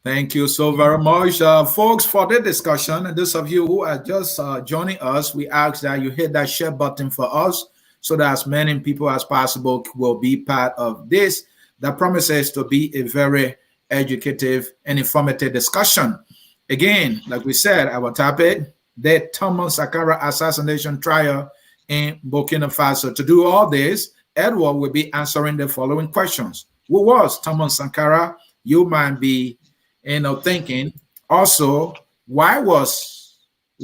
Thank you so very much, folks, for the discussion. And those of you who are just joining us, we ask that you hit that share button for us so that as many people as possible will be part of this. That promises to be a very educative and informative discussion. Again, like we said, our topic, the Thomas Sankara assassination trial in Burkina Faso. To do all this, Edward will be answering the following questions. Who was Thomas Sankara? You might be thinking also why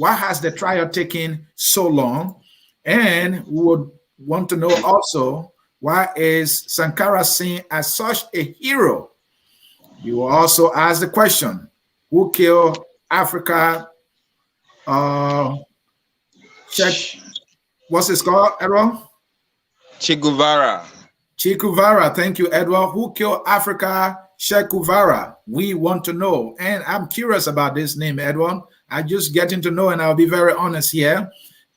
has the trial taken so long, and we would want to know also why is Sankara seen as such a hero. You will also ask the question, who killed Africa check what's it called, Edward? Che Guevara. Che Guevara. Thank you, Edward. Who killed Africa Che Guevara? We want to know. And I'm curious about this name, Edward. I'm just getting to know, and I'll be very honest here.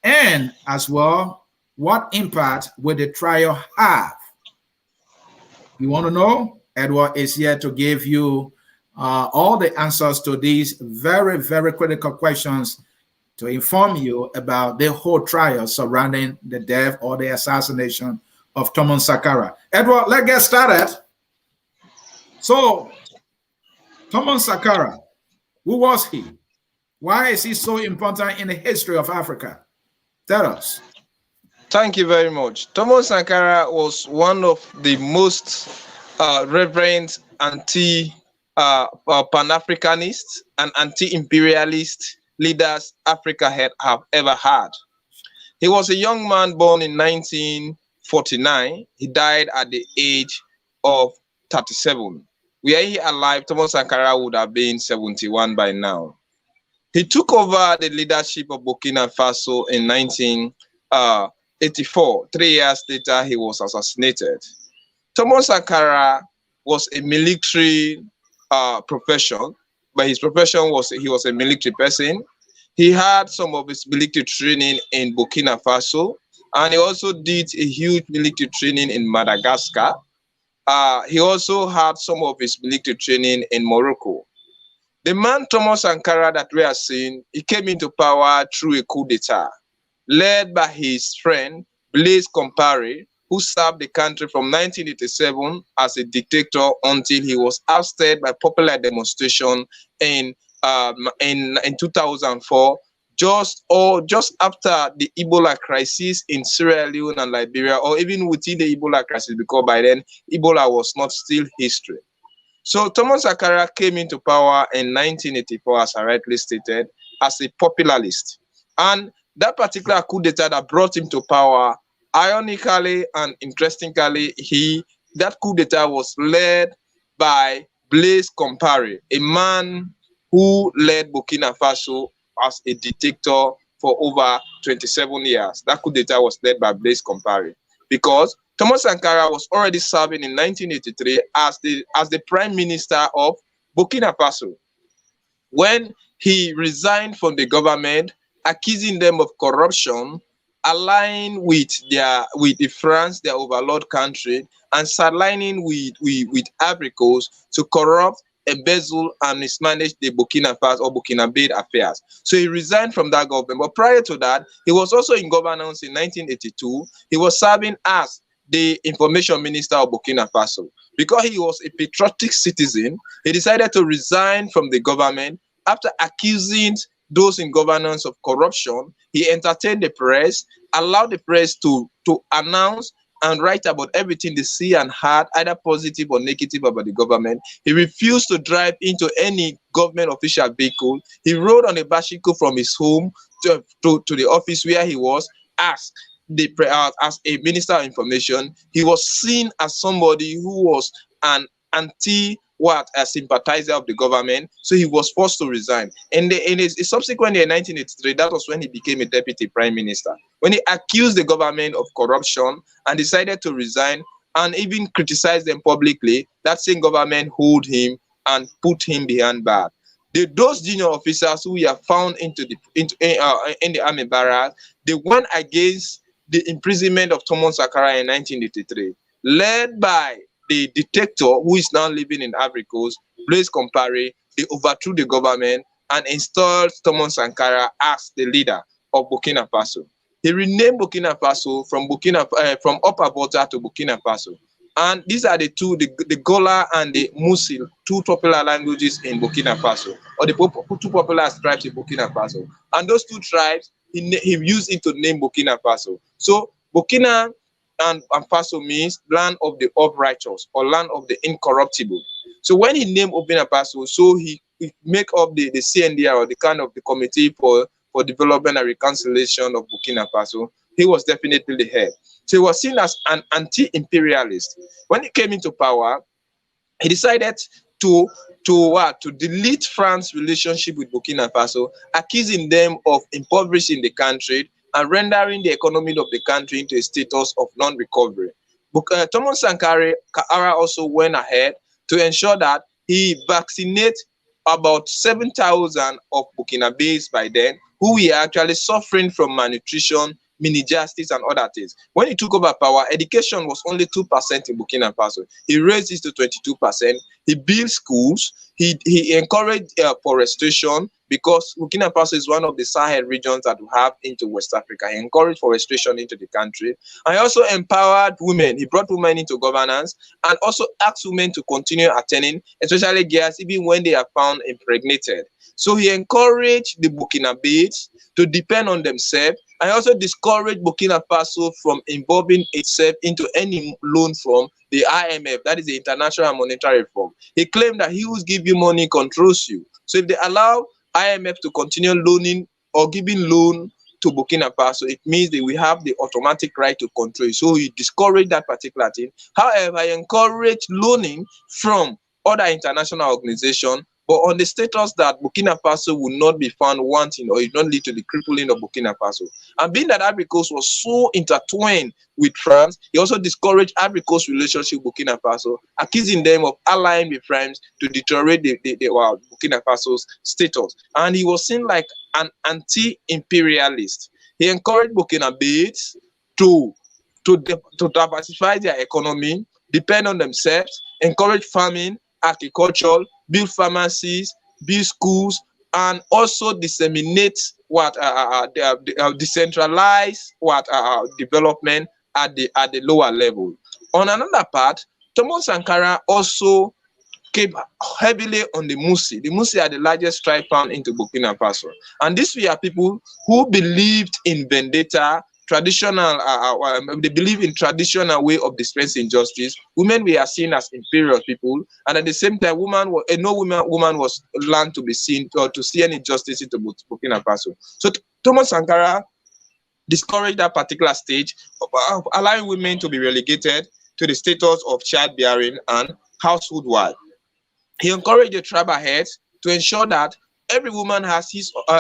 And as well, what impact will the trial have? You want to know? Edward is here to give you all the answers to these very, very critical questions to inform you about the whole trial surrounding the death or the assassination of Thomas Sankara. Edward, let's get started. So, Thomas Sankara, who was he? Why is he so important in the history of Africa? Tell us. Thank you very much. Thomas Sankara was one of the most reverent pan-Africanist and anti-imperialist leaders Africa have ever had. He was a young man born in 1949. He died at the age of 37. Were he alive, Thomas Sankara would have been 71 by now. He took over the leadership of Burkina Faso in 1984. 3 years later, he was assassinated. Thomas Sankara was a military profession, but his profession was he was a military person. He had some of his military training in Burkina Faso, and he also did a huge military training in Madagascar. He also had some of his military training in Morocco. The man Thomas Sankara that we are seeing, he came into power through a coup d'etat, led by his friend Blaise Compaoré, who served the country from 1987 as a dictator until he was ousted by popular demonstration in 2004, just after the Ebola crisis in Sierra Leone and Liberia, or even within the Ebola crisis, because by then Ebola was not still history. So Thomas Sankara came into power in 1984, as I rightly stated, as a popularist. And that particular coup d'etat that brought him to power, ironically and interestingly, that coup d'etat was led by Blaise Compaoré, a man who led Burkina Faso as a dictator for over 27 years. That coup d'etat was led by Blaise Compaoré, because Thomas Sankara was already serving in 1983 as the prime minister of Burkina Faso. When he resigned from the government, accusing them of corruption, aligning with France, their overlord country, and sidelining with Africans to corrupt, embezzle, and mismanage the Burkina Faso or Burkinabe affairs. So he resigned from that government. But prior to that, he was also in governance in 1982. He was serving as the information minister of Burkina Faso. Because he was a patriotic citizen, he decided to resign from the government after accusing those in governance of corruption. He entertained the press, allowed the press to announce and write about everything they see and heard, either positive or negative about the government. He refused to drive into any government official vehicle. He rode on a bicycle from his home to the office where he was as a minister of information. He was seen as somebody who was an a sympathizer of the government, so he was forced to resign. And in his subsequent year, 1983, that was when he became a deputy prime minister, when he accused the government of corruption and decided to resign and even criticized them publicly. That same government hold him and put him behind bars. Those junior officers who were found in the army barracks, they went against the imprisonment of Thomas Sankara in 1983, led by the dictator who is now living in Ivory Coast, Blaise Compaoré, they overthrew the government and installed Thomas Sankara as the leader of Burkina Faso. He renamed Burkina Faso from Upper Volta to Burkina Faso. And these are the two, the Gola and the Musil, two popular languages in Burkina Faso, or the two popular tribes in Burkina Faso. And those two tribes, he used it to name Burkina Faso. So Burkina and Faso means land of the uprighteous or land of the incorruptible. So when he named Burkina Faso, so he make up the CNDR, or the kind of the Committee for Development and Reconciliation of Burkina Faso. He was definitely the head. So he was seen as an anti-imperialist. When he came into power, he decided to delete France's relationship with Burkina Faso, accusing them of impoverishing the country and rendering the economy of the country into a status of non-recovery. Thomas Sankara also went ahead to ensure that he vaccinated about 7,000 of Burkinabés by then, who were actually suffering from malnutrition, mini-justice, and other things. When he took over power, education was only 2% in Burkina Faso. He raised it to 22%. He built schools. He encouraged forestation, because Burkina Faso is one of the Sahel regions that we have into West Africa. He encouraged forestation into the country. And he also empowered women. He brought women into governance and also asked women to continue attending, especially girls, even when they are found impregnated. So he encouraged the Burkinabés to depend on themselves, and also discouraged Burkina Faso from involving itself into any loan from the IMF, that is the International Monetary Fund. He claimed that he who gives you money controls you. So if they allow IMF to continue loaning or giving loan to Burkina Faso, it means that we have the automatic right to control it. So he discouraged that particular thing. However, he encouraged loaning from other international organizations, but on the status that Burkina Faso will not be found wanting, or it will not lead to the crippling of Burkina Faso. And being that Ivory Coast was so intertwined with France, he also discouraged Ivory Coast relationship with Burkina Faso, accusing them of allying with France to deteriorate the Burkina Faso's status. And he was seen like an anti-imperialist. He encouraged Burkinabés to diversify their economy, depend on themselves, encourage farming, agriculture, build pharmacies, build schools, and also disseminate decentralized development at the lower level. On another part, Thomas Sankara also came heavily on the Musi. The Musi are the largest tribe found into Burkina Faso, and these were people who believed in vendetta. Traditional, they believe in traditional way of dispensing justice. Women were seen as inferior people, and at the same time, no woman was learned to be seen or to see any justice into Burkina Faso. So Thomas Sankara discouraged that particular stage of allowing women to be relegated to the status of childbearing and household wife. He encouraged the tribal heads to ensure that every woman has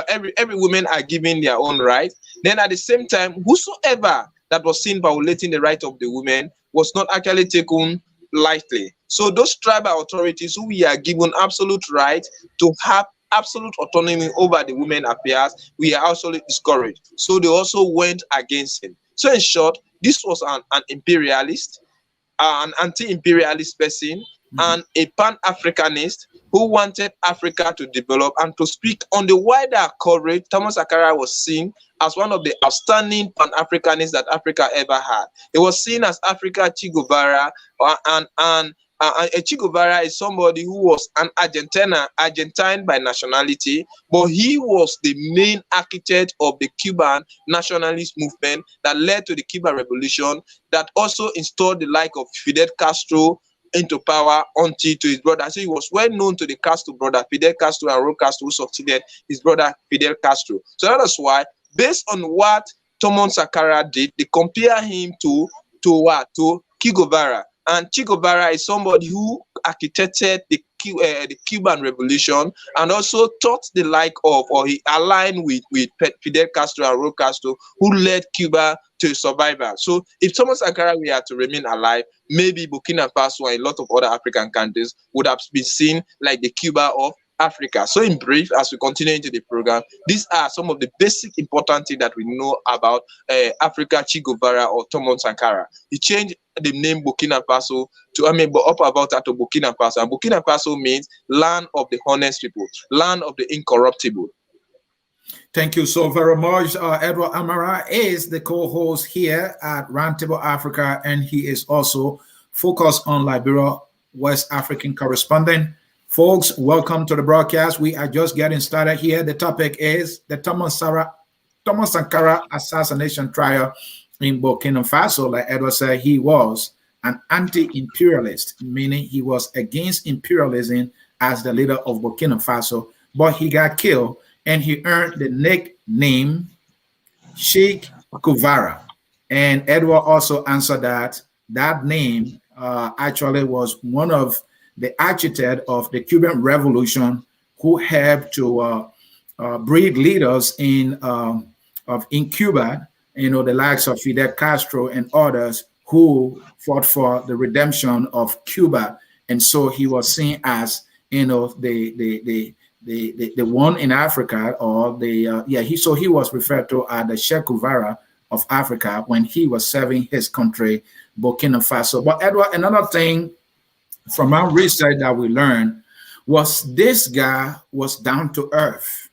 every woman are given their own right. Then at the same time, whosoever that was seen violating the right of the women was not actually taken lightly. So those tribal authorities who we are given absolute right to have absolute autonomy over the women affairs, we are also discouraged. So they also went against him. So in short, this was an imperialist, an anti-imperialist person, and a pan-Africanist who wanted Africa to develop and to speak on the wider coverage. Thomas Sankara was seen as one of the outstanding pan-Africanists that Africa ever had. He was seen as Africa Che Guevara, and Che Guevara is somebody who was an Argentine by nationality, but he was the main architect of the Cuban nationalist movement that led to the Cuban Revolution, that also installed the like of Fidel Castro into power until to his brother. So he was well known to the Castro brother, Fidel Castro, and Raul Castro, who succeeded his brother Fidel Castro. So that is why, based on what Thomas Sankara did, they compare him to Che Guevara. And Che Guevara is somebody who architected the Cuban Revolution and also taught the like of, or he aligned with Fidel Castro and Raul Castro, who led Cuba to survival. So if Thomas Sankara were to remain alive, maybe Burkina Faso and a lot of other African countries would have been seen like the Cuba of Africa. So in brief, as we continue into the program, these are some of the basic important things that we know about Africa, Che Guevara or Thomas Sankara. He changed the name Burkina Faso to, up about that to Burkina Faso. And Burkina Faso means land of the honest people, land of the incorruptible. Thank you so very much. Edward Amara is the co-host here at Roundtable Africa, and he is also focused on Liberia, West African correspondent. Folks, welcome to the broadcast. We are just getting started here. The topic is the Thomas Sankara assassination trial in Burkina Faso. Like Edward said, he was an anti-imperialist, meaning he was against imperialism as the leader of Burkina Faso, but he got killed and he earned the nickname Che Guevara. And Edward also answered that name actually was one of the architect of the Cuban Revolution, who helped to breed leaders in Cuba, the likes of Fidel Castro and others who fought for the redemption of Cuba. And so he was seen as, the one in Africa, or he was referred to as the Che Guevara of Africa when he was serving his country, Burkina Faso. But Edward, another thing from our research that we learned was this guy was down to earth,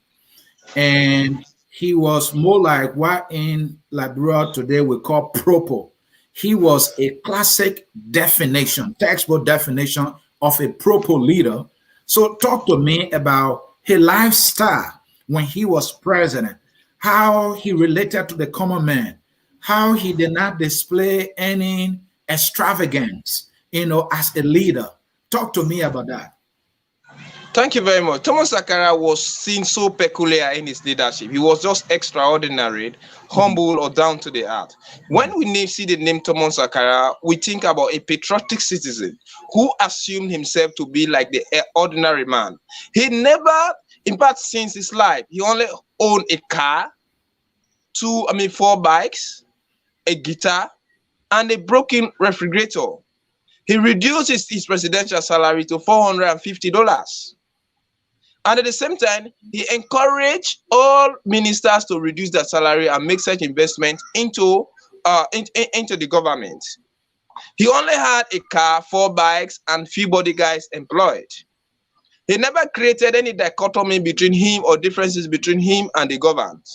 and he was more like what in Liberia today we call proper. He was a classic definition, textbook definition of a proper leader. So talk to me about his lifestyle when he was president, how he related to the common man, how he did not display any extravagance, as a leader. Talk to me about that. Thank you very much. Thomas Sankara was seen so peculiar in his leadership. He was just extraordinary, humble, or down to the earth. When we see the name Thomas Sankara, we think about a patriotic citizen who assumed himself to be like the ordinary man. He never, in fact, since his life, he only owned a car, 4 bikes, a guitar, and a broken refrigerator. He reduced his presidential salary to $450. And at the same time, he encouraged all ministers to reduce their salary and make such investment into the government. He only had a car, 4 bikes, and few bodyguards employed. He never created any dichotomy between him or differences between him and the government.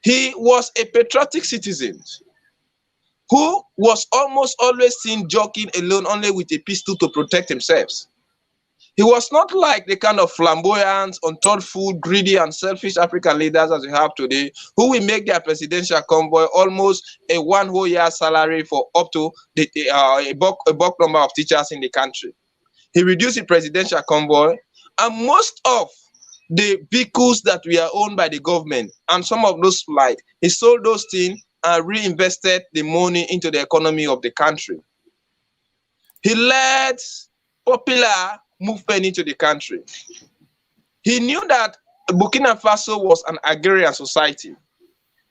He was a patriotic citizen who was almost always seen jogging alone only with a pistol to protect himself. He was not like the kind of flamboyant, unthoughtful, greedy, and selfish African leaders as we have today, who will make their presidential convoy almost a 1 whole year salary for up to a bulk number of teachers in the country. He reduced the presidential convoy, and most of the vehicles that were owned by the government and some of those flights, he sold those things and reinvested the money into the economy of the country. He led popular movement into the country. He knew that Burkina Faso was an agrarian society,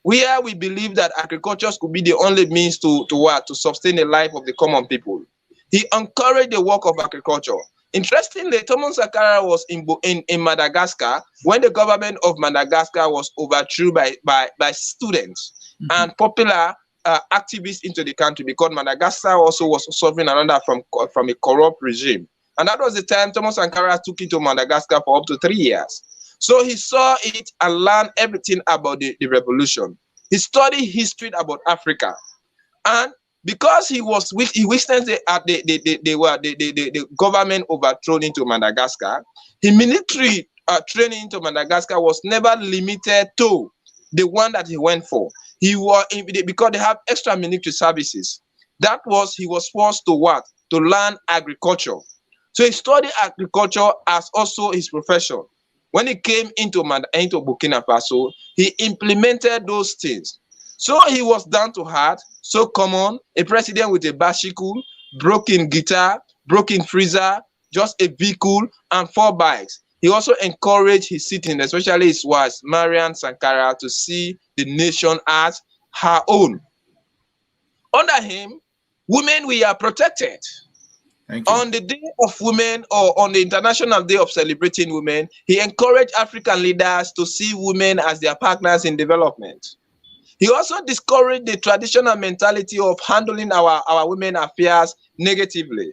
where we believe that agriculture could be the only means to sustain the life of the common people. He encouraged the work of agriculture. Interestingly, Thomas Sankara was in Madagascar when the government of Madagascar was overthrown by students and popular activists into the country, because Madagascar also was suffering another from a corrupt regime. And that was the time Thomas Sankara took into Madagascar for up to 3 years. So he saw it and learned everything about the revolution. He studied history about Africa. And because he witnessed the government overthrown into Madagascar, his military training into Madagascar was never limited to the one that he went for. Because they have extra military services. He was forced to what? To learn agriculture. So he studied agriculture as also his profession. When he came into Burkina Faso, he implemented those things. So he was down to earth, so common, a president with a bicycle, broken guitar, broken freezer, just a vehicle, and 4 bikes. He also encouraged his citizens, especially his wife, Marian Sankara, to see the nation as her own. Under him, women were protected. Thank you. On the Day of Women, or on the International Day of Celebrating Women, he encouraged African leaders to see women as their partners in development. He also discouraged the traditional mentality of handling our women affairs negatively.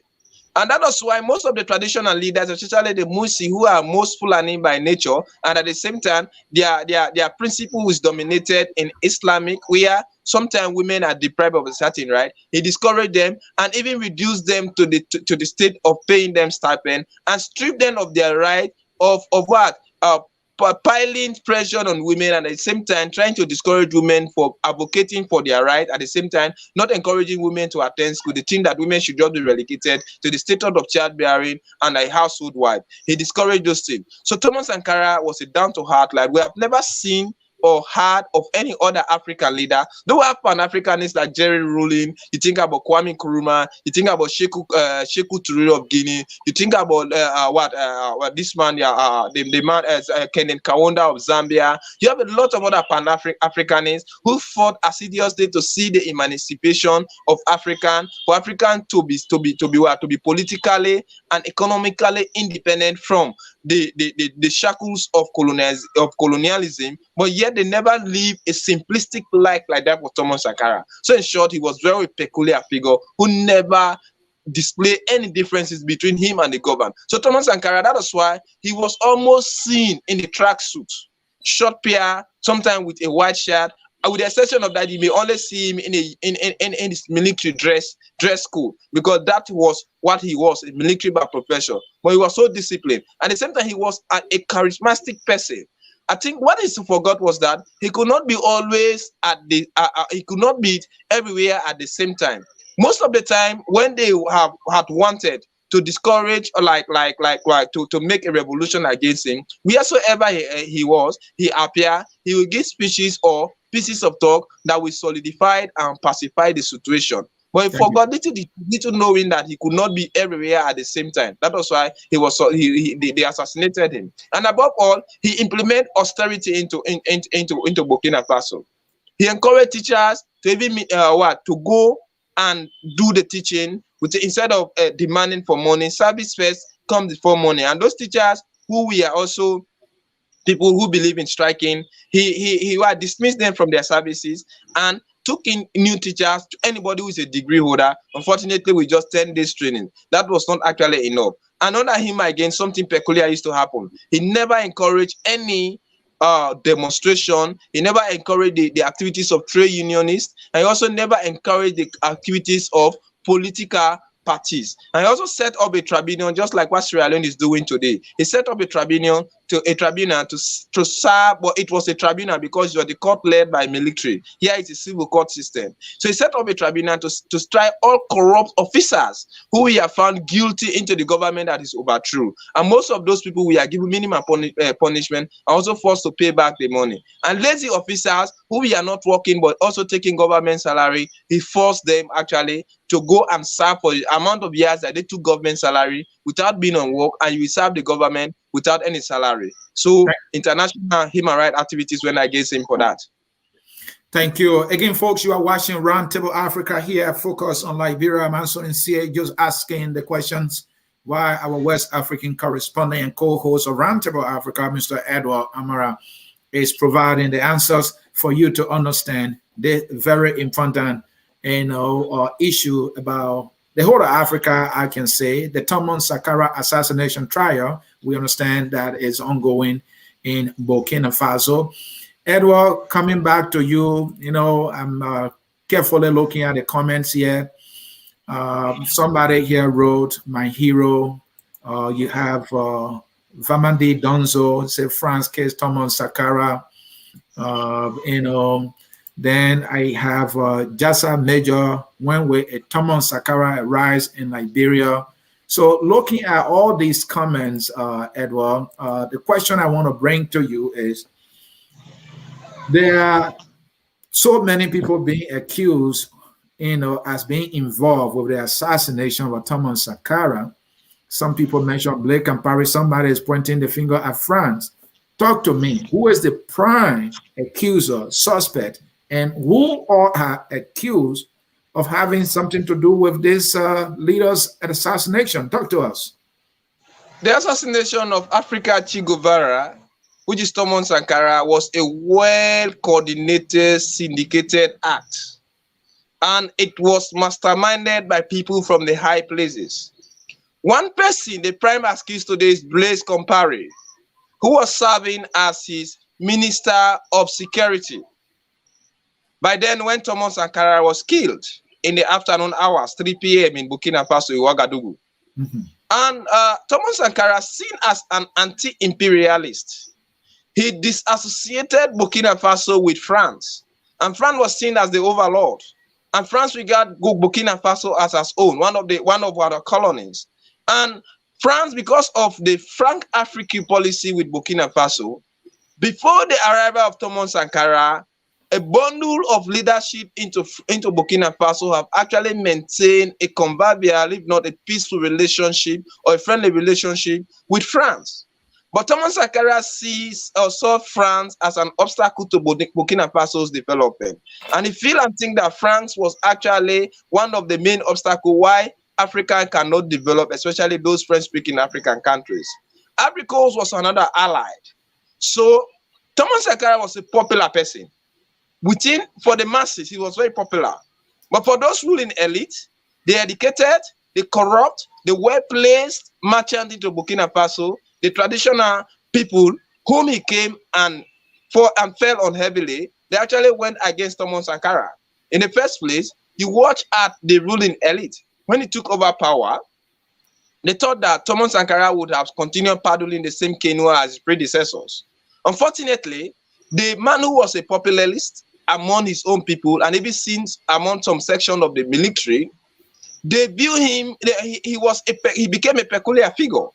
And that is why most of the traditional leaders, especially the Musi, who are most Fulani by nature, and at the same time, their principle is dominated in Islamic, where sometimes women are deprived of a certain right. He discouraged them and even reduced them to the state of paying them stipend and stripped them of their right of what? Piling pressure on women, and at the same time trying to discourage women for advocating for their right, at the same time not encouraging women to attend school. They think that women should just be relegated to the status of childbearing and a household wife. He discouraged those things. So Thomas Sankara was a down-to-heart lad. We have never seen or heard of any other African leader. Though we have Pan-Africanists like Jerry Rawlings, you think about Kwame Nkrumah, you think about Sekou Touré of Guinea, you think about this man, the man Kenneth Kaunda of Zambia. You have a lot of other Pan-Africanists who fought assiduously to see the emancipation of for African to be politically and economically independent from the shackles of colonialism, but yet they never live a simplistic life like that for Thomas Sankara. So in short, he was very peculiar figure who never displayed any differences between him and the government. So Thomas Sankara, that is why he was almost seen in the tracksuit, short pair, sometimes with a white shirt. With the exception of that, you may only see him in his military dress code, because that was what he was, a military by profession. But he was so disciplined. At the same time, he was a charismatic person. I think what he forgot was that he could not be always he could not be everywhere at the same time. Most of the time, when they had wanted to discourage or to make a revolution against him, wheresoever he was, he appeared. He would give speeches or pieces of talk that will solidify and pacify the situation. But he forgot little knowing that he could not be everywhere at the same time. That was why they assassinated him. And above all, he implemented austerity into Burkina Faso. He encouraged teachers to even to go and do the teaching instead of demanding for money. Service first comes before money. And those teachers who we are also people who believe in striking, he dismissed them from their services and took in new teachers, to anybody who is a degree holder. Unfortunately, with just 10 days training, that was not actually enough. And under him again, something peculiar used to happen. He never encouraged any demonstration. He never encouraged the activities of trade unionists. And he also never encouraged the activities of political parties. And he also set up a tribunal, just like what Sierra Leone is doing today. He set up a tribunal to serve, but it was a tribunal because you are the court led by military. Here it's a civil court system. So he set up a tribunal to strike all corrupt officers who we have found guilty into the government that is overthrew. And most of those people we are given minimum punishment are also forced to pay back the money. And lazy officers who we are not working but also taking government salary, he forced them actually to go and serve for the amount of years that they took government salary without being on work, and you will serve the government without any salary. So international human rights activities went against him for that. Thank you. Again, folks, you are watching Roundtable Africa here, focus on Liberia. I'm answering CA, just asking the questions why our West African correspondent and co-host of Roundtable Africa, Mr. Edward Amara, is providing the answers for you to understand the very important issue about the whole of Africa. I can say the Thomas Sankara assassination trial, we understand that is ongoing in Burkina Faso. Edward, coming back to you, I'm carefully looking at the comments here. Somebody here wrote, my hero. You have Vamandi Donzo, say France case Thomas Sankara. Then I have Jassa Major, when Thomas Sankara arrives in Liberia. So looking at all these comments, Edward, the question I want to bring to you is, there are so many people being accused, as being involved with the assassination of Thomas Sankara. Some people mention Blake and Paris. Somebody is pointing the finger at France. Talk to me. Who is the prime accuser, suspect, and who are accused of having something to do with this leader's assassination? Talk to us. The assassination of Africa Che Guevara, which is Thomas Sankara, was a well-coordinated, syndicated act. And it was masterminded by people from the high places. One person, the prime accused today, is Blaise Compaoré, who was serving as his Minister of Security. By then, when Thomas Sankara was killed in the afternoon hours, 3 p.m. in Burkina Faso, Ouagadougou. And Thomas Sankara, seen as an anti-imperialist, he disassociated Burkina Faso with France. And France was seen as the overlord. And France regarded Burkina Faso as its own, one of our colonies. And France, because of the Franc-African policy with Burkina Faso, before the arrival of Thomas Sankara, a bundle of leadership into Burkina Faso have actually maintained a convivial, if not a peaceful relationship or a friendly relationship with France. But Thomas Sankara saw France as an obstacle to Burkina Faso's development. And he feel and think that France was actually one of the main obstacles why Africa cannot develop, especially those French-speaking African countries. Ivory Coast was another ally. So Thomas Sankara was a popular person. For the masses, he was very popular. But for those ruling elite, the educated, the corrupt, the well-placed merchant into Burkina Faso, the traditional people whom he came and fell on heavily, they actually went against Thomas Sankara. In the first place, you watch at the ruling elite. When he took over power, they thought that Thomas Sankara would have continued paddling the same canoe as his predecessors. Unfortunately, the man who was a popularist among his own people, and even since among some section of the military, they view him, he became a peculiar figure.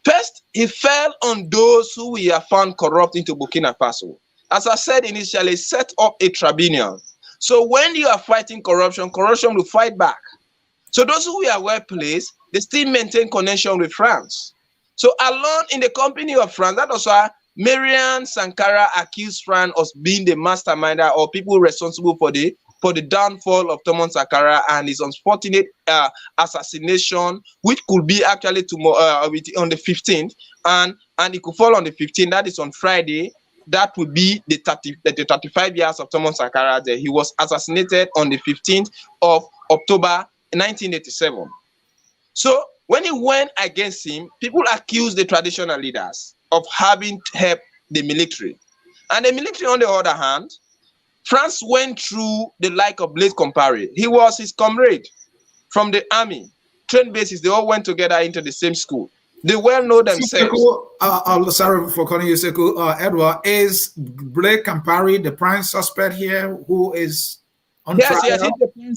First, he fell on those who we have found corrupt into Burkina Faso. As I said initially, set up a tribunal. So when you are fighting corruption, corruption will fight back. So those who are well placed, they still maintain connection with France. So alone in the company of France, that was why Marian Sankara accused France of being the masterminder or people responsible for the downfall of Thomas Sankara and his unfortunate assassination, which could be actually tomorrow on the 15th, and it could fall on the 15th. That is on Friday. That would be the 35 years of Thomas Sankara there. He was assassinated on the 15th of October 1987. So when he went against him, people accused the traditional leaders of having helped the military. And the military, on the other hand, France went through the like of Blaise Compaoré. He was his comrade from the army. Train bases, they all went together into the same school. They well know themselves. Sorry for calling you Sekou. Edward, is Blaise Compaoré the prime suspect here who is on trial? Yes, he's the prime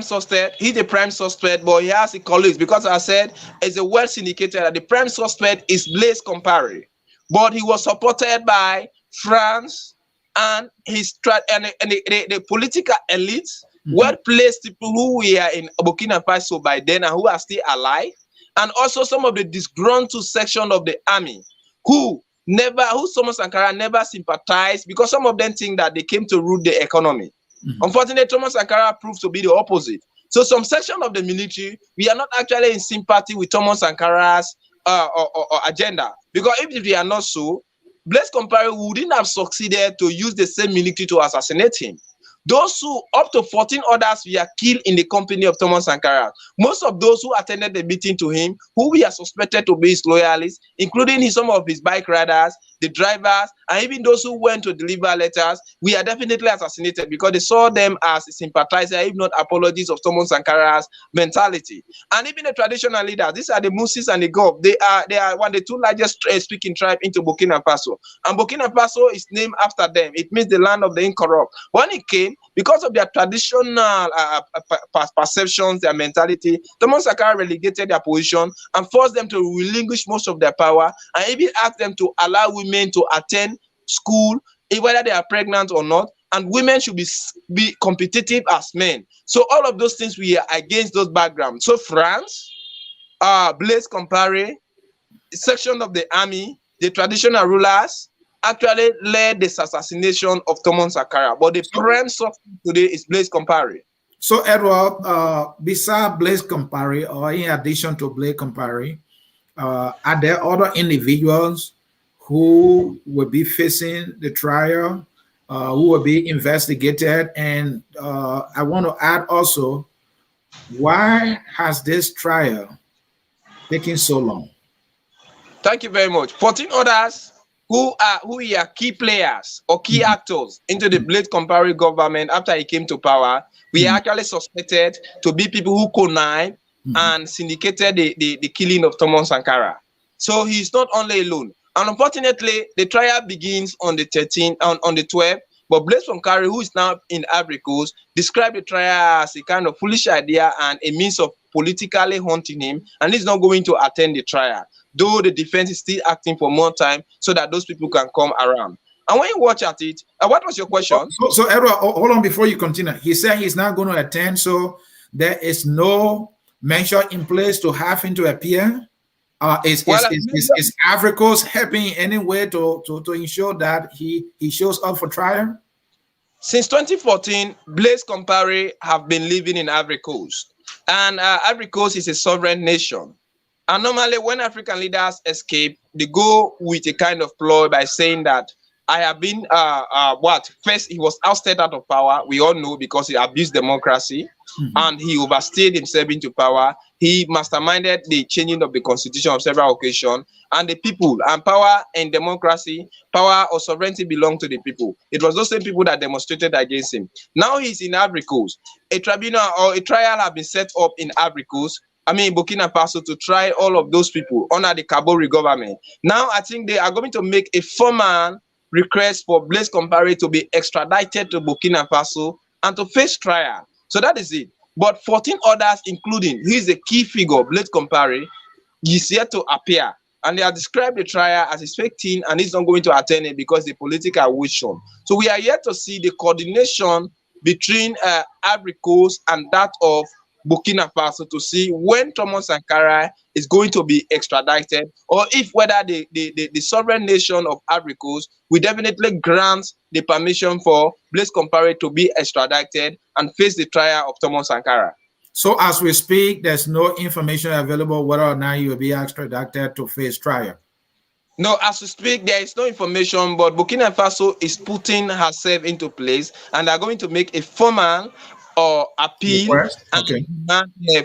suspect. He's the prime suspect, but he has a colleague because I said it's a well syndicated that the prime suspect is Blaise Compaoré. But he was supported by France and the political elites, well-placed people who were in Burkina Faso by then and who are still alive, and also some of the disgruntled section of the army who Thomas Sankara never sympathized, because some of them think that they came to rule the economy. Unfortunately, Thomas Sankara proved to be the opposite. So some section of the military, we are not actually in sympathy with Thomas Sankara's agenda, because if we are not so, Blaise Compaoré wouldn't have succeeded to use the same military to assassinate him. Those who, up to 14 others, were killed in the company of Thomas Sankara. Most of those who attended the meeting to him, who we are suspected to be his loyalists, including some of his bike riders, the drivers, and even those who went to deliver letters, we are definitely assassinated because they saw them as a sympathizer, if not apologies of Thomas Sankara's mentality. And even the traditional leaders, these are the Musis and the Gov. They are one of the two largest speaking tribes into Burkina Faso. And Burkina Faso is named after them. It means the land of the incorrupt. When it came, because of their traditional perceptions, their mentality, Thomas Sankara relegated their position and forced them to relinquish most of their power, and even asked them to allow women to attend school, whether they are pregnant or not, and women should be competitive as men. So all of those things, we are against those backgrounds. So France, Blaise Compaoré, section of the army, the traditional rulers, actually led this assassination of Thomas Sankara. But the prime suspect today is Blaise Compaoré. So, Edward, besides Blaise Compaoré, or in addition to Blaise Compaoré, are there other individuals who will be facing the trial, who will be investigated? And I want to add also, why has this trial taken so long? Thank you very much. 14 others who are key players or key actors into the Blaise Compaoré government after he came to power. We are actually suspected to be people who connived and syndicated the killing of Thomas Sankara. So he's not only alone. And unfortunately, the trial begins on the 13th, on the 12th. But Blaise Compaoré, who is now in Ivory Coast, described the trial as a kind of foolish idea and a means of politically haunting him, and he's not going to attend the trial, though the defense is still acting for more time so that those people can come around. And when you watch at it, what was your question? So Edward, hold on before you continue. He said he's not going to attend, so there is no measure in place to have him to appear. Is Ivory Coast helping in any way to ensure that he shows up for trial? Since 2014, Blaise Compaoré have been living in Ivory Coast, and Ivory Coast is a sovereign nation. And normally, when African leaders escape, they go with a kind of ploy by saying that I have been first he was ousted out of power. We all know, because he abused democracy and he overstayed himself into power. He masterminded the changing of the constitution on several occasions, and the people, and power and democracy, power or sovereignty belong to the people. It was those same people that demonstrated against him. Now he's in Ivory Coast. A tribunal or a trial have been set up in Ivory Coast, Burkina Faso, to try all of those people under the Kabore government. Now I think they are going to make a formal request for Blaise Compaoré to be extradited to Burkina Faso and to face trial. So that is it. But 14 others, including who is the key figure, Blaise Compaoré, is yet to appear. And they have described the trial as a fake thing, and he's not going to attend it because the political wisdom. So we are yet to see the coordination between Ivory Coast and that of Burkina Faso to see when Thomas Sankara is going to be extradited, or if whether the sovereign nation of Ivory Coast will definitely grant the permission for Blaise Compaoré to be extradited and face the trial of Thomas Sankara. So as we speak, there's no information available whether or not he will be extradited to face trial. No, as we speak, there is no information, but Burkina Faso is putting herself into place, and they're going to make a formal or appeal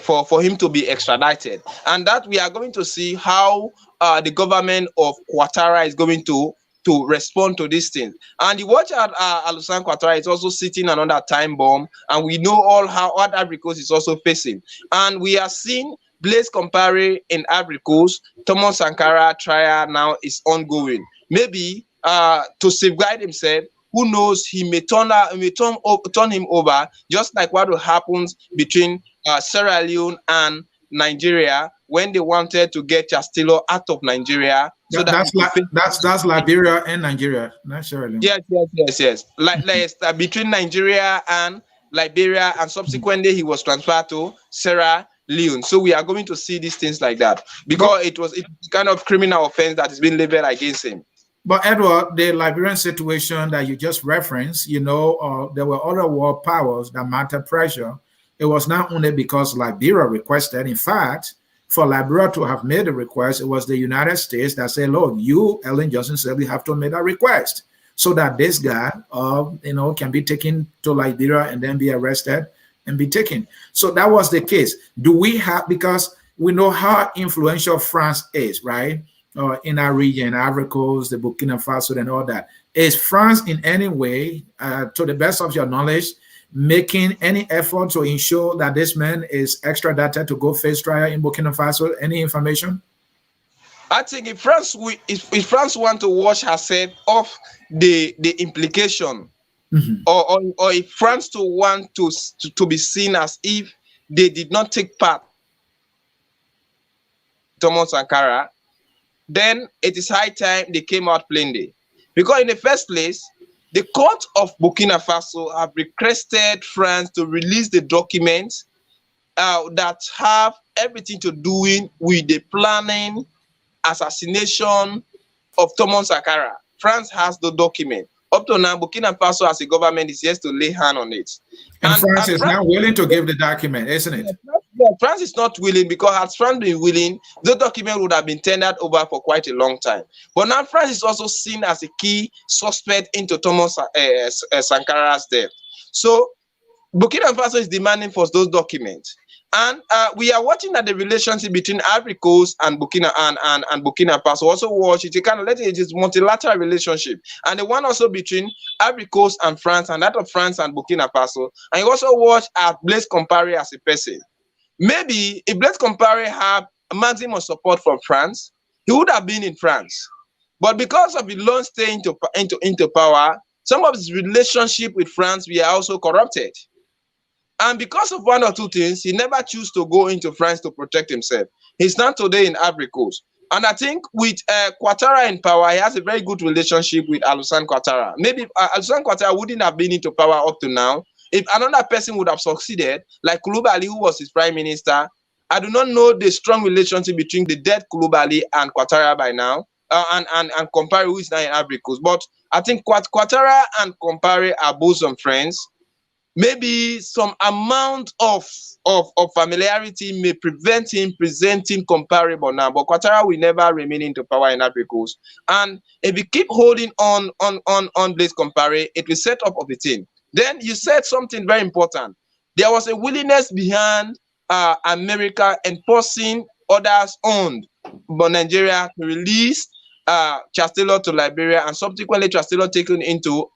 for him to be extradited. And that we are going to see how the government of Ouattara is going to respond to these things. And you watch out, Alassane Ouattara is also sitting another time bomb, and we know all how what Ivory Coast is also facing. And we are seeing Blaise Compaoré in Ivory Coast. Thomas Sankara trial now is ongoing. Maybe to safeguard himself, who knows, he may turn him over, just like what happens between Sierra Leone and Nigeria when they wanted to get Castillo out of Nigeria. So that's Liberia and Nigeria, not Sierra Leone. Yes. Like between Nigeria and Liberia, and subsequently he was transferred to Sierra Leone. So we are going to see these things like that, because it's kind of criminal offense that is being leveled against him. But Edward, the Liberian situation that you just referenced, there were other world powers that mounted pressure. It was not only because Liberia requested. In fact, for Liberia to have made a request, it was the United States that said, look, you, Ellen Johnson, said we have to make a request so that this guy, can be taken to Liberia and then be arrested and be taken. So that was the case. Because we know how influential France is, right? In our region, Ivory Coast, the Burkina Faso, and all that. Is France in any way, to the best of your knowledge, making any effort to ensure that this man is extradited to go face trial in Burkina Faso? Any information? I think if France want to wash herself off the implication, or if France to want to be seen as if they did not take part in Thomas Sankara, then it is high time they came out plainly. Because in the first place, the court of Burkina Faso have requested France to release the documents that have everything to do with the planning, assassination of Thomas Sankara. France has the document. Up to now, Burkina Faso as a government is yet to lay hand on it. And France is not willing to give the document, isn't it? France is not willing, because had France been willing, the document would have been tendered over for quite a long time. But now France is also seen as a key suspect into Thomas Sankara's death. So Burkina Faso is demanding for those documents. And we are watching that the relationship between Ivory Coast and Burkina Faso also watch it. You kind of let it is multilateral relationship, and the one also between Ivory Coast and France, and that of France and Burkina Faso. And you also watch at Blaise Compaoré as a person. Maybe if Blaise Compaoré had maximum support from France, he would have been in France. But because of the long stay into power, some of his relationship with France were also corrupted. And because of one or two things, he never chose to go into France to protect himself. He's now today in Ivory Coast. And I think with Ouattara in power, he has a very good relationship with Alassane Ouattara. Maybe Alassane Ouattara wouldn't have been into power up to now. If another person would have succeeded, like Koulibaly, who was his prime minister, I do not know the strong relationship between the dead Koulibaly and Ouattara by now, and Compaoré, who is now in Ivory Coast. But I think Ouattara and Compaoré are bosom friends. Maybe some amount of familiarity may prevent him presenting comparable now, but Ouattara will never remain into power in Ivory Coast. And if you keep holding on Blaise Compaoré, it will set up of a thing. Then you said something very important. There was a willingness behind America enforcing orders owned by Nigeria to release Charles Taylor to Liberia, and subsequently Charles Taylor taken into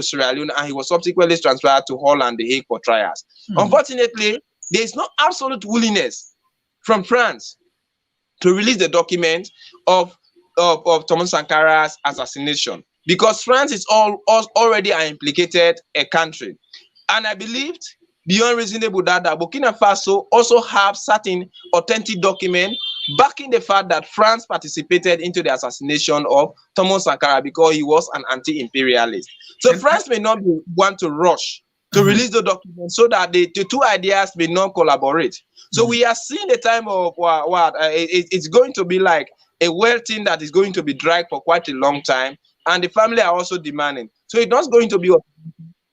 Sierra Leone, and he was subsequently transferred to Holland, The Hague, for trials. Unfortunately, there is no absolute willingness from France to release the document of Thomas Sankara's assassination, because France is already an implicated country. And I believed beyond reasonable doubt that Burkina Faso also have certain authentic documents backing the fact that France participated into the assassination of Thomas Sankara because he was an anti-imperialist. So France may not want to rush to release the document so that the two ideas may not collaborate. So we are seeing the time of it's going to be like a well thing that is going to be dragged for quite a long time, and the family are also demanding. So it's not going to be.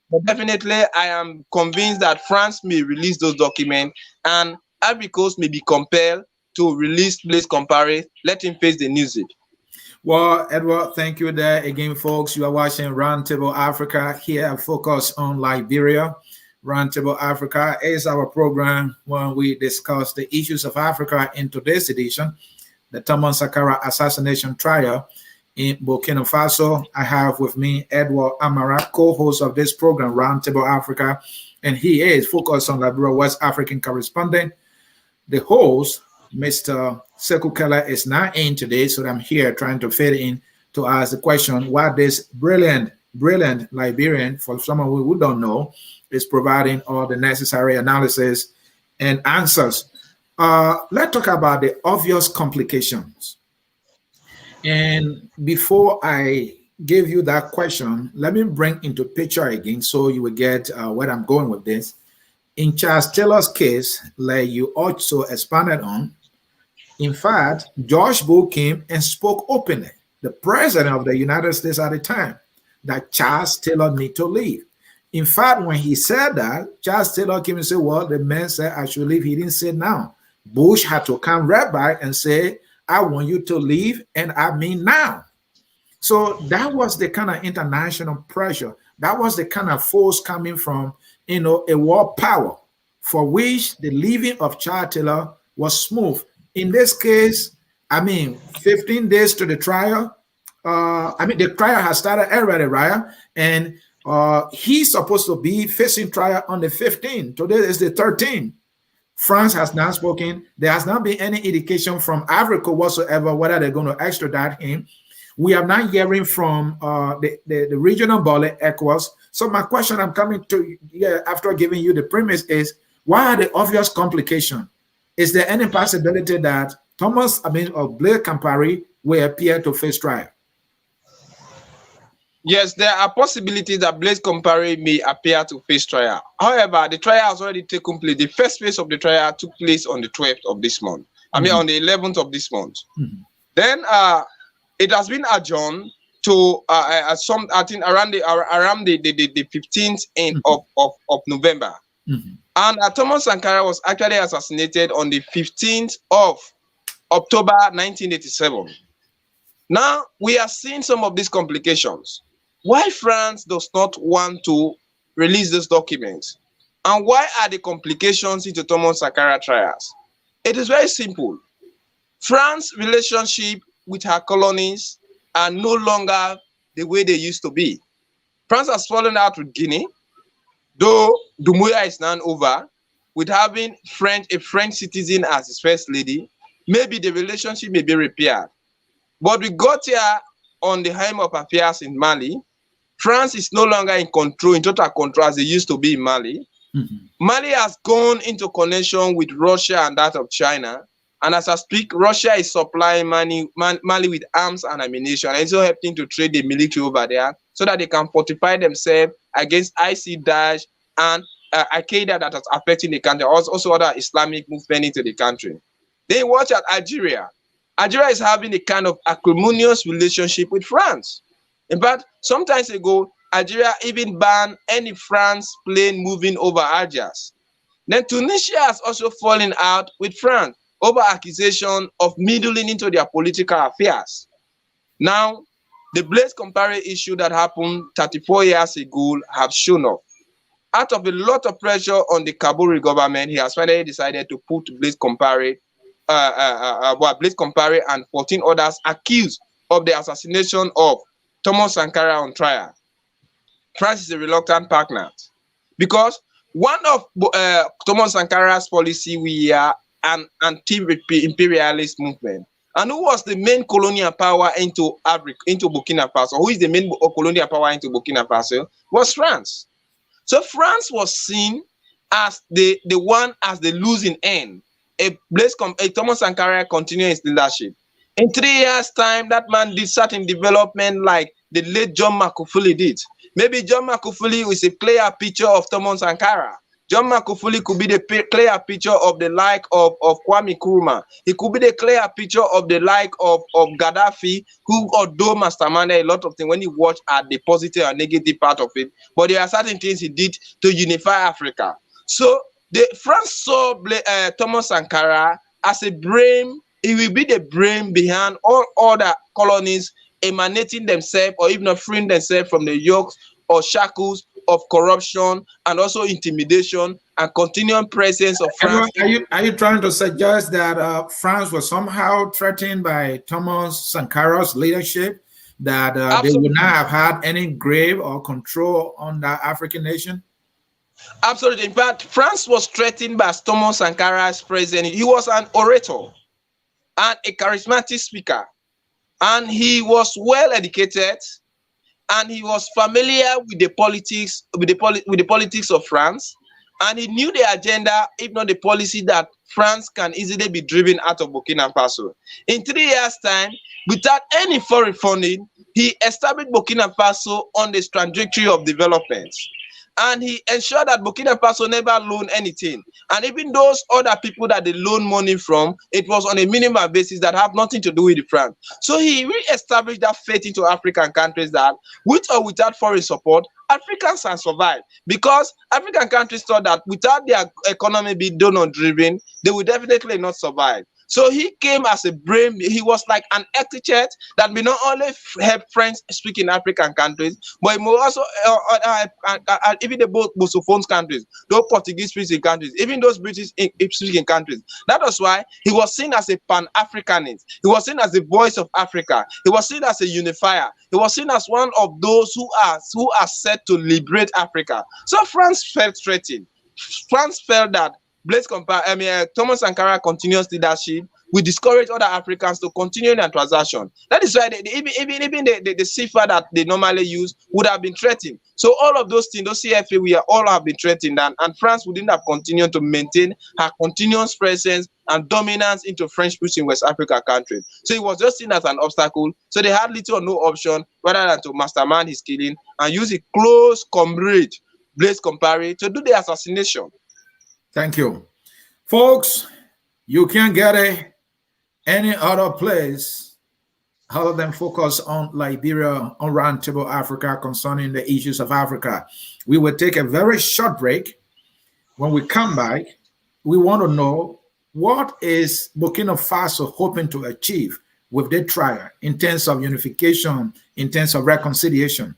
But definitely, I am convinced that France may release those documents, and Ivory Coast may be compelled to release Blaise Compaoré, let him face the music. Well, Edward, thank you there again, folks. You are watching Roundtable Africa here at Focus on Liberia. Roundtable Africa is our program when we discuss the issues of Africa in today's edition, the Thomas Sankara assassination trial in Burkina Faso. I have with me Edward Amara, co-host of this program, Roundtable Africa, and he is Focus on Liberia West African correspondent. The host, Mr. Sekou Keller, is not in today, so I'm here trying to fit in to ask the question why this brilliant Liberian, for someone who don't know, is providing all the necessary analysis and answers. Let's talk about the obvious complications. And before I give you that question, let me bring into picture again so you will get where I'm going with this. In Charles Taylor's case, like you also expanded on, in fact, George Bush came and spoke openly, the president of the United States at the time, that Charles Taylor need to leave. In fact, when he said that, Charles Taylor came and said, well, the man said I should leave. He didn't say now. Bush had to come right back and say, I want you to leave, and I mean now. So that was the kind of international pressure. That was the kind of force coming from, a world power for which the leaving of Charles Taylor was smooth. In this case, 15 days to the trial. The trial has started already, right? And he's supposed to be facing trial on the 15th. Today is the 13th. France has not spoken. There has not been any indication from Africa whatsoever whether they're going to extradite him. We are not hearing from the regional body, ECOWAS. So my question I'm coming to after giving you the premise is, why are the obvious complications? Is there any possibility that Blaise Compaoré will appear to face trial? Yes, there are possibilities that Blaise Compaoré may appear to face trial. However, the trial has already taken place. The first phase of the trial took place on the 12th of this month. On the 11th of this month. Then it has been adjourned to some, I think around the 15th of November. And Thomas Sankara was actually assassinated on the 15th of October 1987. Now we are seeing some of these complications. Why France does not want to release those documents, and why are the complications into Thomas Sankara trials? It is very simple. France's relationship with her colonies are no longer the way they used to be. France has fallen out with Guinea, though Doumbouya is now over, with having a French citizen as his first lady. Maybe the relationship may be repaired. But we got here on the helm of affairs in Mali. France is no longer in total control as they used to be in Mali. Mali has gone into connection with Russia and that of China. And as I speak, Russia is supplying Mali with arms and ammunition, and also helping to trade the military over there so that they can fortify themselves against IC Daesh and Al-Qaeda that is affecting the country, also other Islamic movement into the country. Then watch at Algeria. Algeria is having a kind of acrimonious relationship with France. In fact, some time ago, Algeria even banned any France plane moving over Algiers. Then Tunisia has also fallen out with France over accusation of meddling into their political affairs. Now, the Blaise Compaoré issue that happened 34 years ago have shown up. Out of a lot of pressure on the Kabul government, he has finally decided to put Blaise Compaoré and 14 others accused of the assassination of Thomas Sankara on trial. France is a reluctant partner because one of Thomas Sankara's policy, we are an anti-imperialist movement. And who was the main colonial power into Africa, into Burkina Faso? Who is the main colonial power into Burkina Faso? Was France. So France was seen as the losing end. Thomas Sankara continued his leadership. In 3 years' time, that man did certain development like the late John Magufuli did. Maybe John Magufuli is a clear picture of Thomas Sankara. John Magufuli could be the clear picture of the like of Kwame Nkrumah. He could be the clear picture of the like of Gaddafi, who although masterminded a lot of things when you watch at the positive and negative part of it. But there are certain things he did to unify Africa. So France saw Thomas Sankara as a brain. He will be the brain behind all other colonies emanating themselves or even freeing themselves from the yokes or shackles of corruption and also intimidation and continuing presence of France. Are you trying to suggest that France was somehow threatened by Thomas Sankara's leadership, that they would not have had any grave or control on the African nation? Absolutely. In fact, France was threatened by Thomas Sankara's president. He was an orator and a charismatic speaker, and he was well educated, and he was familiar with the politics, with the politics of France, and he knew the agenda, if not the policy, that France can easily be driven out of Burkina Faso. In 3 years' time, without any foreign funding, he established Burkina Faso on this trajectory of development. And he ensured that Burkina Faso never loaned anything. And even those other people that they loan money from, it was on a minimal basis that have nothing to do with France. So he re-established that faith into African countries that, with or without foreign support, Africans can survive. Because African countries thought that without their economy being donor-driven, they would definitely not survive. So he came as a brain. He was like an etiquette that may not only help French-speaking African countries, but it may also even the both Lusophone countries, those Portuguese-speaking countries, even those British-speaking countries. That was why he was seen as a Pan-Africanist. He was seen as the voice of Africa. He was seen as a unifier. He was seen as one of those who are set to liberate Africa. So France felt threatened. France felt that Thomas Sankara continuous leadership will discourage other Africans to continue their transaction. That is why even the cipher that they normally use would have been threatened. So all of those things, those CFA, we are all have been threatened, and France wouldn't have continued to maintain her continuous presence and dominance into French-speaking West Africa countries. So it was just seen as an obstacle. So they had little or no option rather than to mastermind his killing and use a close comrade, Blaise Compaoré, to do the assassination. Thank you. Folks, you can't get it any other place all of them focus on Liberia, on Roundtable Africa, concerning the issues of Africa. We will take a very short break. When we come back, we want to know, what is Burkina Faso hoping to achieve with the trial in terms of unification, in terms of reconciliation?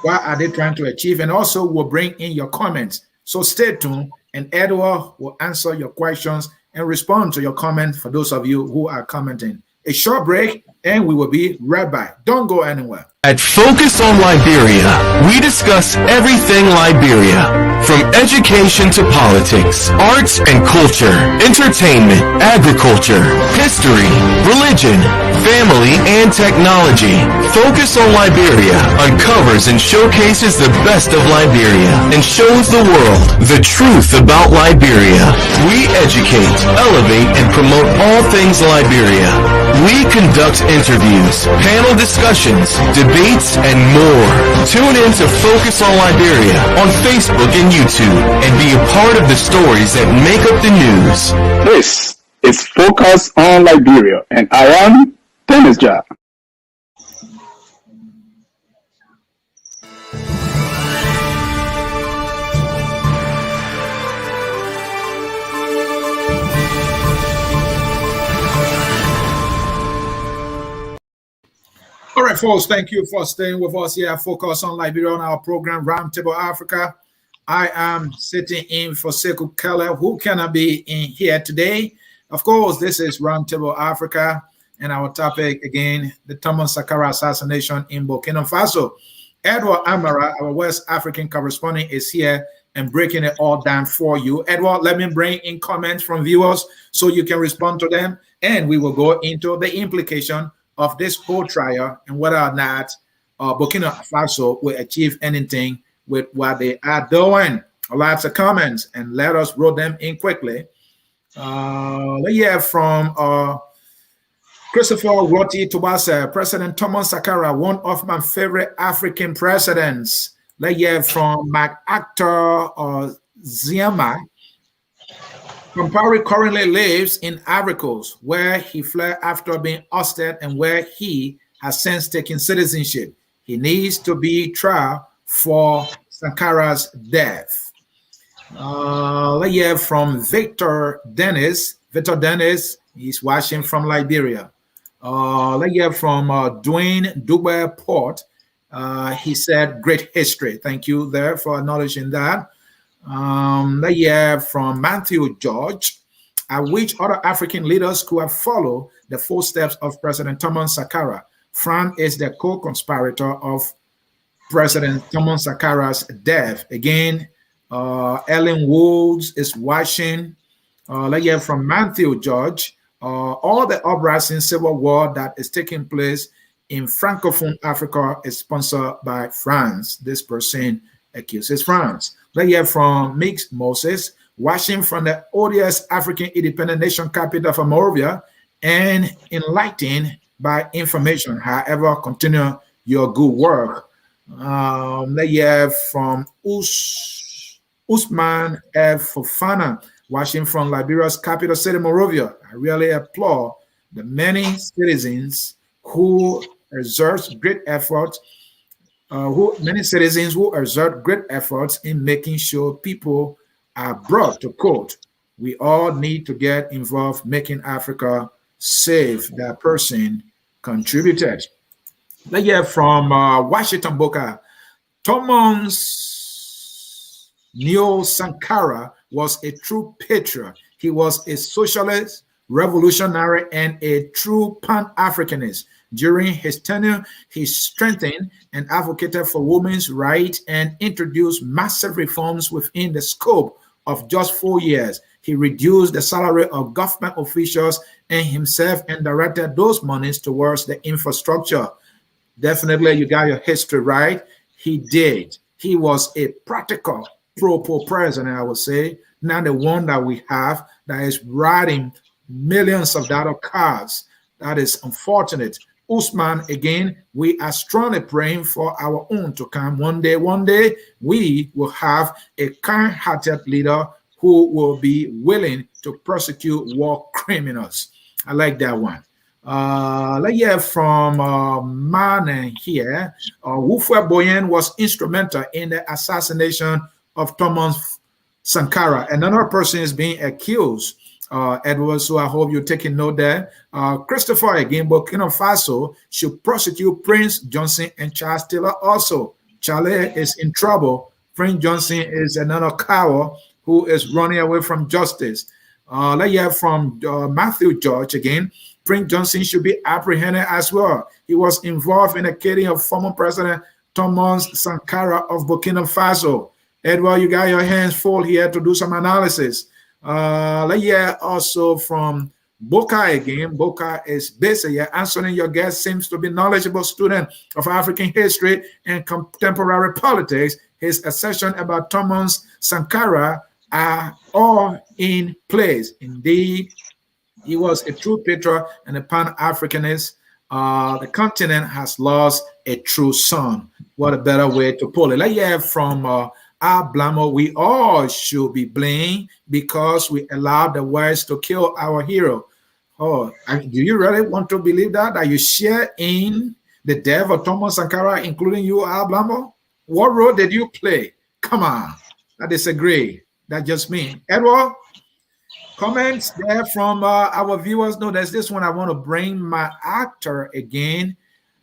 What are they trying to achieve? And also, we'll bring in your comments. So stay tuned, and Edward will answer your questions and respond to your comments for those of you who are commenting. A short break, and we will be right back. Don't go anywhere. At Focus on Liberia, we discuss everything Liberia, from education to politics, arts and culture, entertainment, agriculture, history, religion, family, and technology. Focus on Liberia uncovers and showcases the best of Liberia and shows the world the truth about Liberia. We educate, elevate, and promote all things Liberia. We conduct interviews, panel discussions, debates, and more. Tune in to Focus on Liberia on Facebook and YouTube and be a part of the stories that make up the news. This is Focus on Liberia, and I am Dennis Jah. All right, folks, thank you for staying with us here. Focus on Liberia on our program, Roundtable Africa. I am sitting in for Sekou Keller, who cannot be in here today. Of course, this is Roundtable Africa, and our topic, again, the Thomas Sankara assassination in Burkina Faso. Edward Amara, our West African correspondent, is here and breaking it all down for you. Edward, let me bring in comments from viewers so you can respond to them, and we will go into the implication of this whole trial and whether or not Burkina Faso will achieve anything with what they are doing. Lots of comments, and let us roll them in quickly. Let's hear from Christopher Roti Tobasa, President Thomas Sankara, one of my favorite African presidents. Let's hear from MacArthur Ziama. Compaore currently lives in Ivory Coast, where he fled after being ousted and where he has since taken citizenship. He needs to be tried for Sankara's death. Let's hear from Victor Dennis. Victor Dennis, he's watching from Liberia. Let's hear from Dwayne Dugbe Port. He said, great history. Thank you there for acknowledging that. Let's hear from Matthew George. I wish other African leaders could have followed the footsteps of President Thomas Sankara. France is the co-conspirator of President Thomas Sankara's death. Again, Ellen Woods is watching. Let's hear from Matthew George. All the uprising civil war that is taking place in Francophone Africa is sponsored by France. This person accuses France. Let's hear from Mix Moses, watching from the odious African independent nation capital of Monrovia, and enlightened by information. However, continue your good work. Let's hear from Usman F. Fofana, watching from Liberia's capital city, Monrovia. I really applaud the many citizens who exert great effort who exert great efforts in making sure people are brought to court. We all need to get involved making Africa safe. That person contributed. Let's hear from Washington Boca. Thomas Sankara was a true patriot. He was a socialist, revolutionary, and a true Pan-Africanist. During his tenure, he strengthened and advocated for women's rights and introduced massive reforms within the scope of just 4 years. He reduced the salary of government officials and himself and directed those monies towards the infrastructure. Definitely, you got your history right. He did. He was a practical president, I would say, not the one that we have that is riding millions of dollar cars. That is unfortunate. Usman, again, we are strongly praying for our own to come. One day, we will have a kind-hearted leader who will be willing to prosecute war criminals. I like that one. Let's hear from Man here. Wufwe Boyen was instrumental in the assassination of Thomas Sankara. Another person is being accused. Edward, so I hope you're taking note there. Christopher again, Burkina Faso should prosecute Prince Johnson and Charles Taylor also. Charlie is in trouble. Prince Johnson is another coward who is running away from justice. Let's hear from Matthew George again. Prince Johnson should be apprehended as well. He was involved in the killing of former President Thomas Sankara of Burkina Faso. Edward, you got your hands full here to do some analysis. Let's hear also from Boka again. Boka is basically answering your guest, seems to be knowledgeable student of African history and contemporary politics. His assertion about Thomas Sankara are all in place. Indeed, he was a true patriot and a Pan-Africanist. The continent has lost a true son. What a better way to put it. Let's hear from Blamo. We all should be blamed because we allowed the West to kill our hero. Oh, do you really want to believe that you share in the death of Thomas Sankara, including you, Blamo? What role did you play? Come on. I disagree. That's just me. Edward? Comments there from our viewers. No, there's this one. I want to bring my actor again.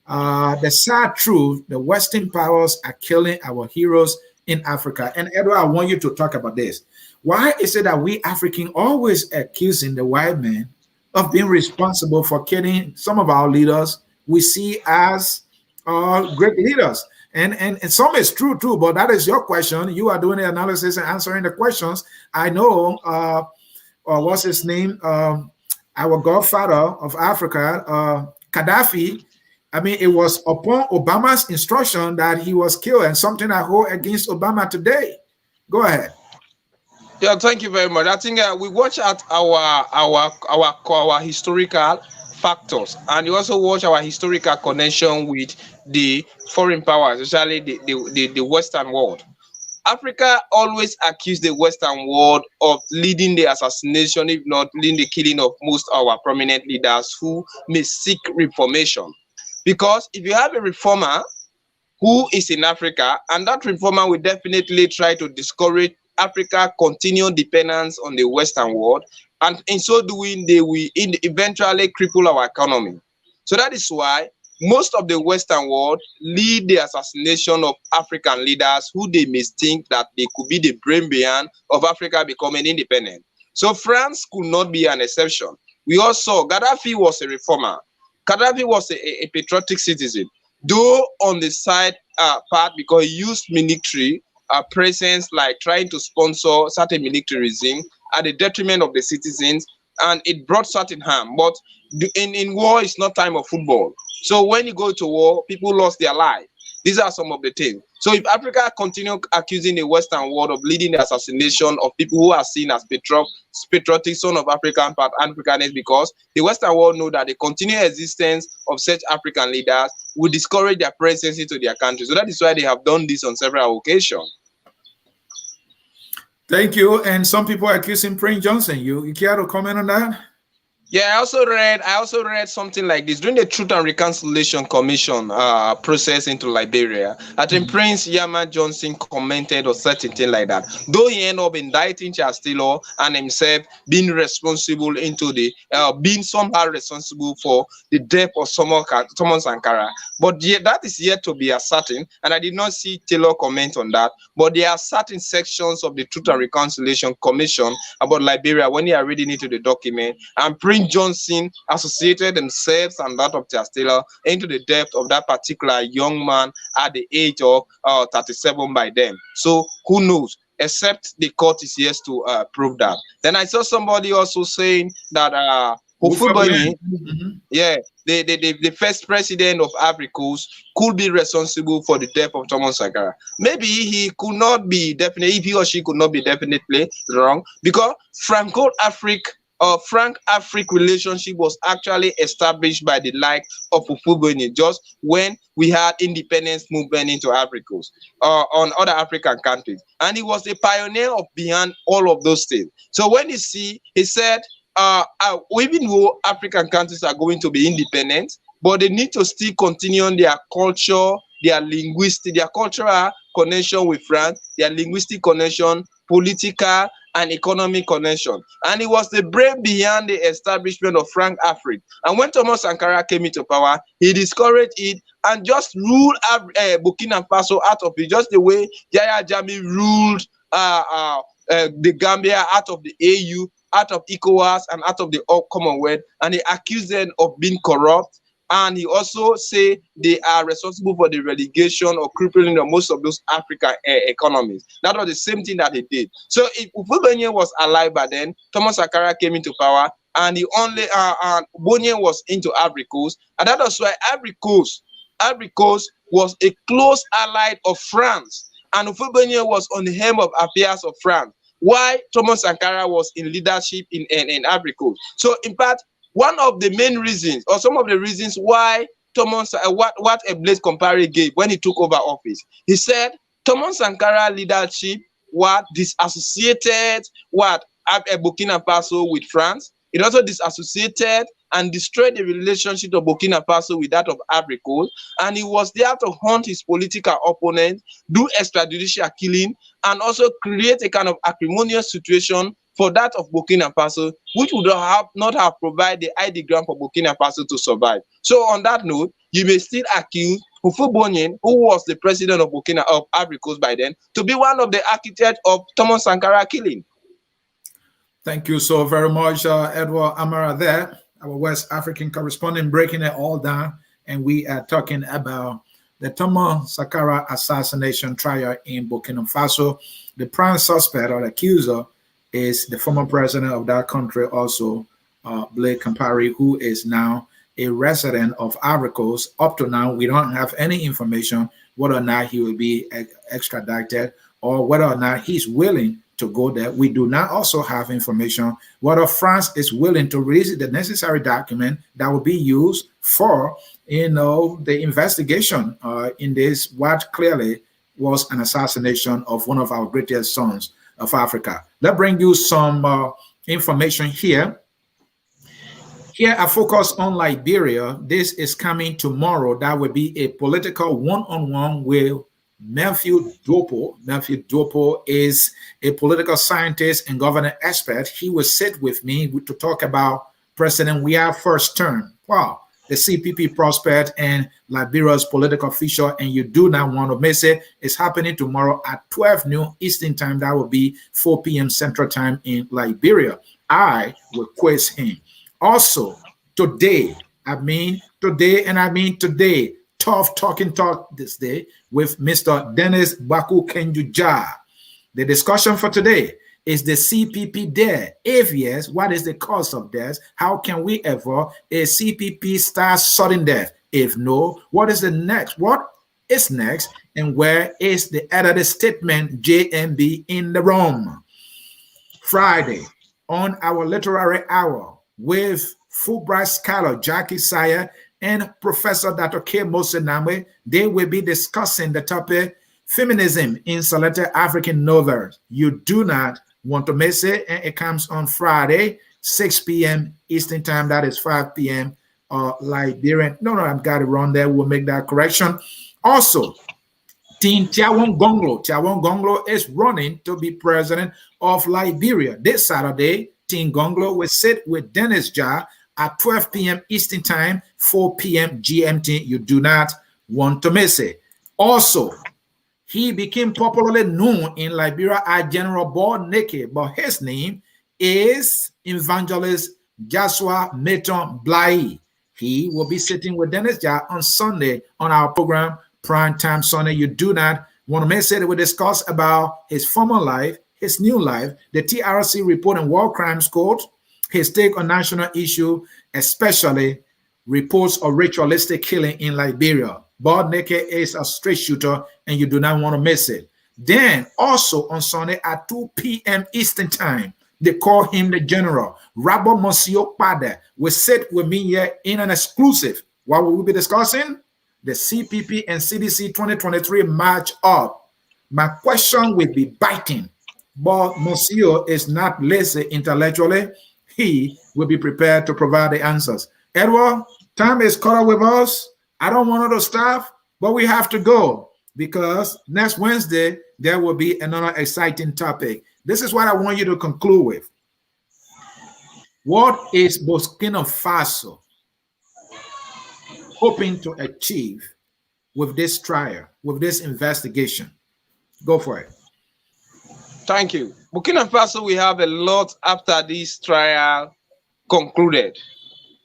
The sad truth, the Western powers are killing our heroes in Africa. And Edward, I want you to talk about this. Why is it that we Africans always accusing the white man of being responsible for killing some of our leaders we see as great leaders? And some is true too, but that is your question. You are doing the analysis and answering the questions. I know what's his name? Our godfather of Africa, Gaddafi. I mean, it was upon Obama's instruction that he was killed, and something I hold against Obama today. Go ahead. Yeah, thank you very much. I think we watch at our historical factors, and you also watch our historical connection with the foreign powers, especially the Western world. Africa always accused the Western world of leading the assassination, if not leading the killing of most of our prominent leaders who may seek reformation. Because if you have a reformer who is in Africa, and that reformer will definitely try to discourage Africa's continued dependence on the Western world, and in so doing, they will eventually cripple our economy. So that is why most of the Western world lead the assassination of African leaders who they may think that they could be the brain behind of Africa becoming independent. So France could not be an exception. We also, Gaddafi was a reformer. Gaddafi was a patriotic citizen, though on the side part, because he used military presence, like trying to sponsor certain military regime at the detriment of the citizens, and it brought certain harm. But in war, it's not time of football. So when you go to war, people lost their life. These are some of the things. So if Africa continue accusing the Western world of leading the assassination of people who are seen as patriotic son of African part Africanists, because the Western world know that the continued existence of such African leaders will discourage their presence into their country. So that is why they have done this on several occasions. Thank you. And some people are accusing Prince Johnson. You care to comment on that? Yeah, I also read something like this during the Truth and Reconciliation Commission process into Liberia. I think Prince Yama Johnson commented or certain thing like that. Though he ended up indicting Charles Taylor and himself being responsible into the being somehow responsible for the death of Thomas Sankara, but that is yet to be ascertained, and I did not see Taylor comment on that. But there are certain sections of the Truth and Reconciliation Commission about Liberia when you are reading into the document, and Prince Johnson associated themselves and that of Charles Taylor into the death of that particular young man at the age of 37 by them. So who knows? Except the court is yet to prove that. Then I saw somebody also saying that yeah, the first president of Ivory Coast could be responsible for the death of Thomas Sankara. Maybe he could not be definitely, if he or she could not be definitely wrong, because Franco-African relationship was actually established by the like of Ufubweni just when we had independence movement into Ivory Coast on other African countries, and he was the pioneer of behind all of those things. So when you see, he said even though African countries are going to be independent, but they need to still continue on their culture, their linguistic, their cultural connection with France, their linguistic connection, political and economic connection. And it was the brain behind the establishment of Frank Afrique. And when Thomas Sankara came into power, he discouraged it and just ruled Burkina Faso out of it, just the way Yahya Jammeh ruled the Gambia out of the AU, out of ECOWAS, and out of the Commonwealth. And he accused them of being corrupt. And he also say they are responsible for the relegation or crippling of most of those African economies. That was the same thing that he did. So if Bonye was alive by then, Thomas Sankara came into power, and he only Bonye was into Ivory Coast, and that was why Ivory Coast was a close ally of France, and Bonye was on the helm of affairs of France. Why Thomas Sankara was in leadership in Ivory Coast. So in fact, one of the main reasons, or some of the reasons why Thomas, what Blaise Compaoré gave when he took over office, he said Thomas Sankara leadership was disassociated Burkina Faso with France. It also disassociated and destroyed the relationship of Burkina Faso with that of Ivory Coast, and he was there to hunt his political opponent, do extrajudicial killing, and also create a kind of acrimonious situation for that of Burkina Faso, which would not have provided the ID ground for Burkina Faso to survive. So on that note, you may still accuse Bonye, who was the president of Ivory Coast by then, to be one of the architects of Thomas Sankara killing. Thank you so very much, Edward Amara there, our West African correspondent, breaking it all down. And we are talking about the Thomas Sankara assassination trial in Burkina Faso. The prime suspect or accuser is the former president of that country, also Blaise Compaoré, who is now a resident of Ivory Coast. Up to now, we don't have any information whether or not he will be extradited or whether or not he's willing to go there. We do not also have information whether France is willing to release the necessary document that will be used for, the investigation in this, what clearly was an assassination of one of our greatest sons of Africa. Let's bring you some information here. Here I focus on Liberia. This is coming tomorrow. That will be a political one-on-one with Matthew Dopo. Matthew Dopo is a political scientist and government expert. He will sit with me to talk about President Weah first term. Wow. The CPP prospect and Liberia's political future, and you do not want to miss it. It's happening tomorrow at 12 noon Eastern time. That will be 4 p.m. Central time in Liberia. I will quiz him. Also, today, tough talking talk this day with Mr. Dennis Baku Kenjuja. The discussion for today, is the CPP dead? If yes, what is the cause of death? How can we avoid a CPP style sudden death? If no, what is the next? What is next? And where is the edited statement JMB in the room? Friday, on our literary hour with Fulbright scholar Jackie Sayer and Professor Dr. K. Mosenamwe, they will be discussing the topic feminism in selected African novels. You do not want to miss it, and it comes on Friday, 6 p.m. Eastern time. That is 5 p.m. Liberian. No, I've got it wrong there. We'll make that correction. Also, Team Tiawon Gonglo is running to be president of Liberia. This Saturday, Team Gonglo will sit with Dennis Jah at 12 p.m. Eastern time, 4 p.m. GMT. You do not want to miss it. Also, he became popularly known in Liberia as General Board Naked, but his name is Evangelist Joshua Mayton Blai. He will be sitting with Dennis Jah on Sunday on our program, Prime Time Sunday. You do not want to miss it. We'll discuss about his former life, his new life, the TRC report and War Crimes Court, his take on national issue, especially reports of ritualistic killing in Liberia. Board Naked is a straight shooter, and you do not want to miss it. Then, also on Sunday at 2 p.m. Eastern Time, they call him the General. Rabo Monsieur Pade will sit with me here in an exclusive. What will we be discussing? The CPP and CDC 2023 match up. My question will be biting, but Monsieur is not lazy intellectually. he will be prepared to provide the answers. Edward, time is caught up with us. I don't want to stop, but we have to go because next Wednesday, there will be another exciting topic. This is what I want you to conclude with. What is Burkina Faso hoping to achieve with this trial, with this investigation? Go for it. Thank you. Burkina Faso, we have a lot after this trial concluded.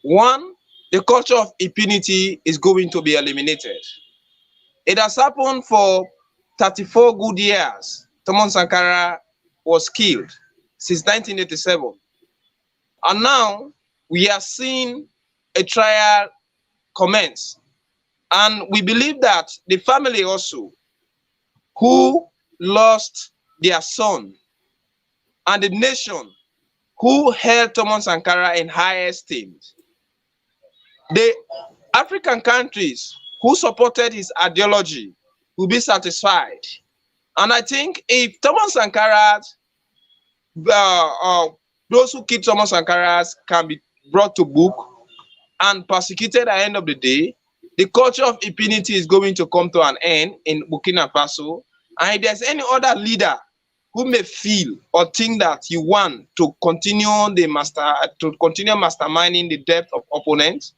One, the culture of impunity is going to be eliminated. It has happened for 34 good years. Thomas Sankara was killed since 1987. And now we are seeing a trial commence. And we believe that the family also who lost their son and the nation who held Thomas Sankara in high esteem, the African countries who supported his ideology will be satisfied. And I think if Thomas Sankara, those who killed Thomas Sankara can be brought to book and persecuted at the end of the day, the culture of impunity is going to come to an end in Burkina Faso. And if there's any other leader who may feel or think that you want to continue masterminding the depth of opponents,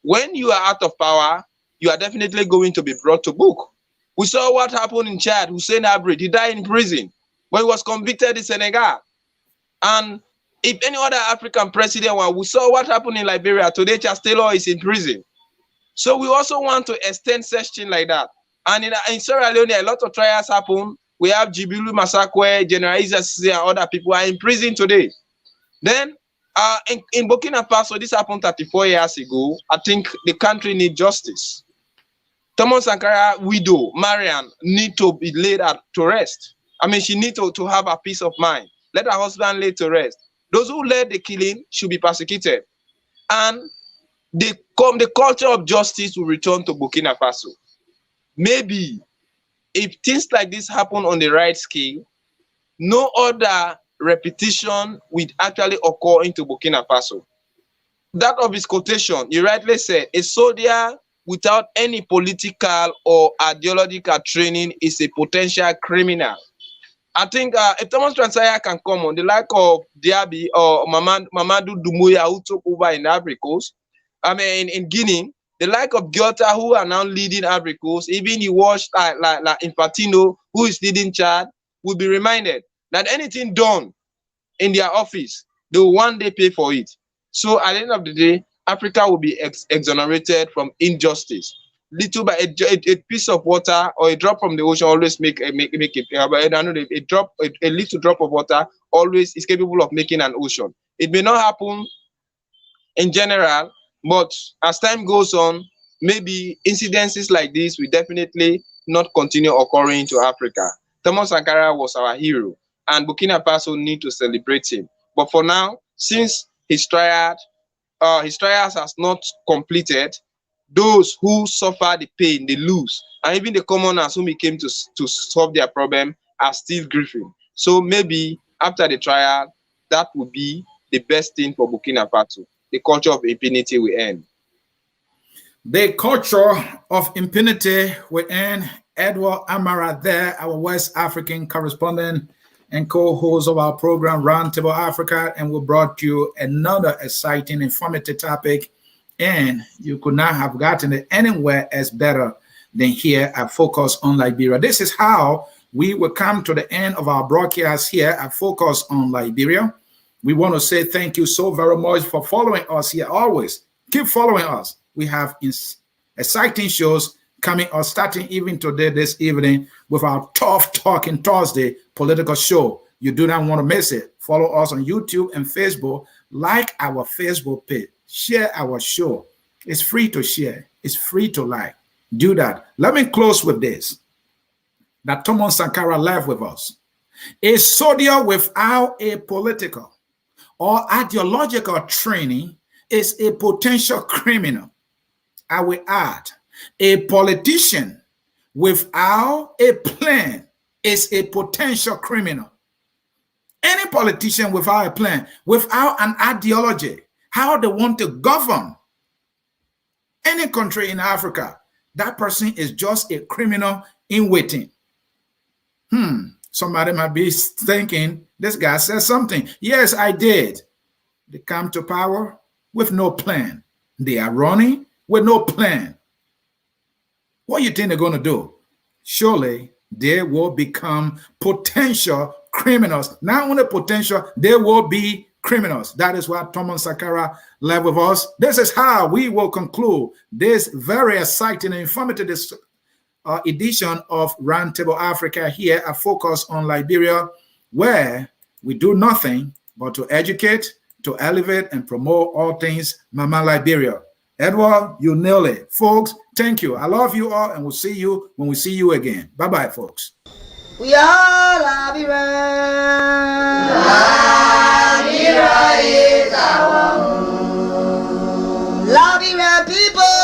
when you are out of power, you are definitely going to be brought to book. We saw what happened in Chad. Hussein Abrid, he died in prison when he was convicted in Senegal. And if any other African president, we saw what happened in Liberia. Today, Charles Taylor is in prison. So we also want to extend such thing like that. And in Sierra Leone, a lot of trials happen. We have Jibilu Masakwe, General Isasi, and other people are in prison today. Then in Burkina Faso, this happened 34 years ago. I think the country needs justice. Thomas Sankara widow, Marian, need to be laid to rest. I mean, she needs to have a peace of mind. Let her husband lay to rest. Those who led the killing should be persecuted. And the culture of justice will return to Burkina Faso. Maybe if things like this happen on the right scale, no other repetition will actually occur into Burkina Faso. That of his quotation, you rightly said, a soldier without any political or ideological training is a potential criminal. I think if Thomas Sankara can come on, the like of Diaby or Mamadou Doumbouya, who took over in Ivory Coast, I mean, in Guinea, the like of Giota, who are now leading Ivory Coast, even you watch like Infantino, who is leading Chad, will be reminded that anything done in their office, they will one day pay for it. So at the end of the day, Africa will be exonerated from injustice. Little by a piece of water or a drop from the ocean always make a little drop of water always is capable of making an ocean. It may not happen in general, but as time goes on, maybe incidences like this will definitely not continue occurring to Africa. Thomas Sankara was our hero, and Burkina Faso need to celebrate him. But for now, since his trials has not completed, those who suffer the pain, they lose, and even the commoners whom he came to solve their problem are still grieving. So maybe after the trial, that would be the best thing for Burkina Faso. The culture of impunity will end. The culture of impunity will end. Edward Amara there, our West African correspondent and co-host of our program, Roundtable Africa, and we brought you another exciting, informative topic, and you could not have gotten it anywhere as better than here at Focus on Liberia. This is how we will come to the end of our broadcast here at Focus on Liberia. We want to say thank you so very much for following us here always. Keep following us. We have exciting shows coming up, starting even today, this evening, with our Tough Talking Thursday political show. You do not want to miss it. Follow us on YouTube and Facebook. Like our Facebook page. Share our show. It's free to share. It's free to like. Do that. Let me close with this. That Thomas Sankara left with us. A soldier without a political or ideological training is a potential criminal. I will add, a politician without a plan is a potential criminal. Any politician without a plan, without an ideology, how they want to govern any country in Africa, that person is just a criminal in waiting. Somebody might be thinking, this guy said something. Yes, I did. They come to power with no plan. They are running with no plan. What do you think they're going to do? Surely they will become potential criminals. Not only potential, they will be criminals. That is what Thomas Sankara left with us. This is how we will conclude this very exciting and informative edition of Roundtable Africa here at Focus on Liberia, where we do nothing but to educate, to elevate, and promote all things Mama Liberia. Edward, you nailed it. Folks, thank you. I love you all, and we'll see you when we see you again. Bye-bye, folks. We are Liberia. Liberia is our home. Liberia people.